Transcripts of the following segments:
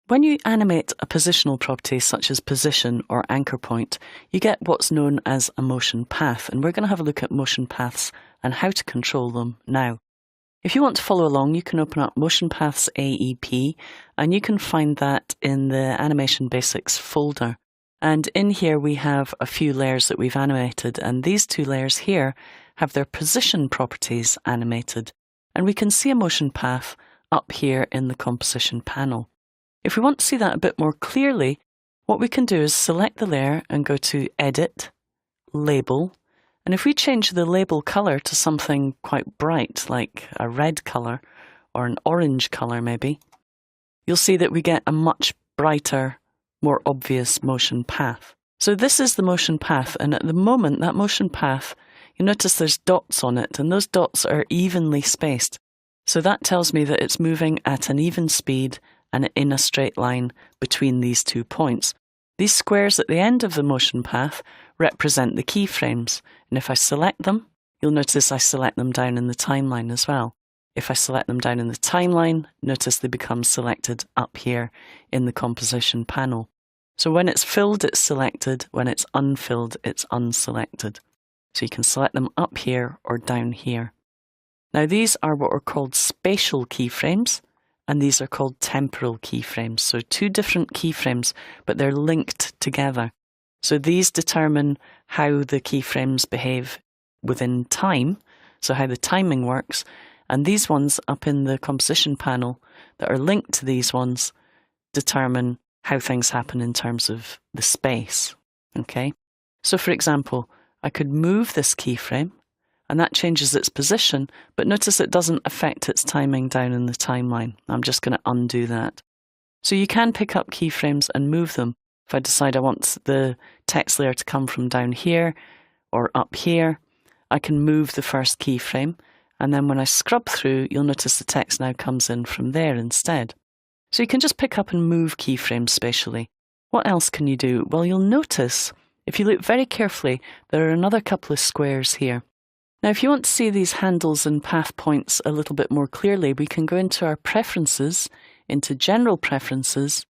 When you animate a positional property such as position or anchor point, you get what's known as a motion path, and we're going to have a look at motion paths and how to control them now. If you want to follow along, you can open up Motion Paths AEP, and you can find that in the Animation Basics folder. And in here we have a few layers that we've animated, and these two layers here have their position properties animated. And we can see a motion path up here in the composition panel. If we want to see that a bit more clearly, what we can do is select the layer and go to Edit, Label, and if we change the label colour to something quite bright, like a red colour or an orange colour maybe, you'll see that we get a much brighter, more obvious motion path. So this is the motion path, and at the moment that motion path, you notice there's dots on it, and those dots are evenly spaced. So that tells me that it's moving at an even speed and in a straight line between these 2 points. These squares at the end of the motion path represent the keyframes, and if I select them, you'll notice I select them down in the timeline as well. If I select them down in the timeline, notice they become selected up here in the composition panel. So when it's filled, it's selected. When it's unfilled, it's unselected. So you can select them up here or down here. Now these are what are called spatial keyframes, and these are called temporal keyframes. So 2 different keyframes, but they're linked together. So these determine how the keyframes behave within time, so how the timing works, and these ones up in the composition panel that are linked to these ones determine how things happen in terms of the space. Okay? So for example, I could move this keyframe, and that changes its position, but notice it doesn't affect its timing down in the timeline. I'm just going to undo that. So you can pick up keyframes and move them. If I decide I want the text layer to come from down here or up here, I can move the first keyframe, and then when I scrub through, you'll notice the text now comes in from there instead. So you can just pick up and move keyframes spatially. What else can you do? Well, you'll notice, if you look very carefully, there are another couple of squares here. Now, if you want to see these handles and path points a little bit more clearly, we can go into our preferences, into general preferences,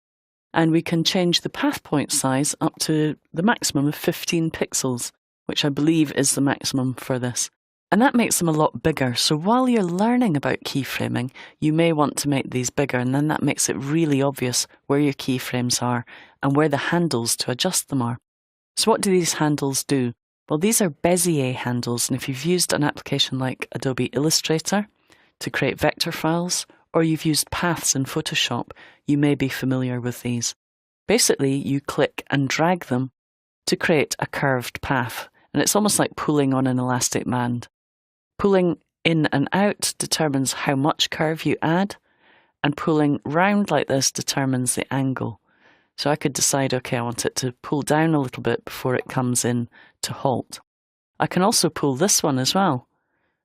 and we can change the path point size up to the maximum of 15 pixels, which I believe is the maximum for this. And that makes them a lot bigger. So while you're learning about keyframing, you may want to make these bigger, and then that makes it really obvious where your keyframes are and where the handles to adjust them are. So what do these handles do? Well, these are Bezier handles, and if you've used an application like Adobe Illustrator to create vector files, or you've used paths in Photoshop, you may be familiar with these. Basically, you click and drag them to create a curved path, and it's almost like pulling on an elastic band. Pulling in and out determines how much curve you add, and pulling round like this determines the angle. So I could decide, okay, I want it to pull down a little bit before it comes in to halt. I can also pull this one as well.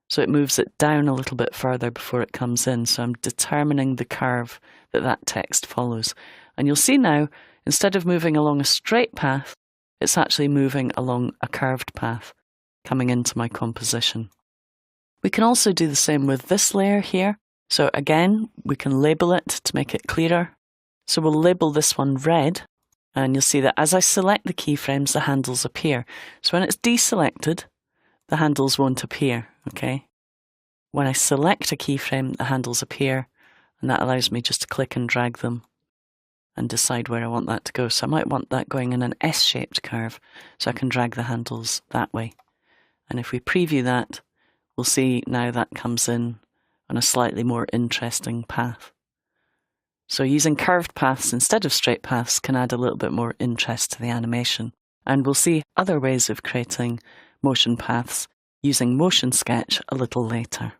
So it moves it down a little bit further before it comes in. So I'm determining the curve that that text follows. And you'll see now, instead of moving along a straight path, it's actually moving along a curved path, coming into my composition. We can also do the same with this layer here. So again, we can label it to make it clearer. So we'll label this one red, and you'll see that as I select the keyframes, the handles appear. So when it's deselected, the handles won't appear, okay? When I select a keyframe, the handles appear, and that allows me just to click and drag them and decide where I want that to go. So I might want that going in an S-shaped curve, so I can drag the handles that way. And if we preview that, we'll see now that comes in on a slightly more interesting path. So using curved paths instead of straight paths can add a little bit more interest to the animation. And we'll see other ways of creating motion paths using Motion Sketch a little later.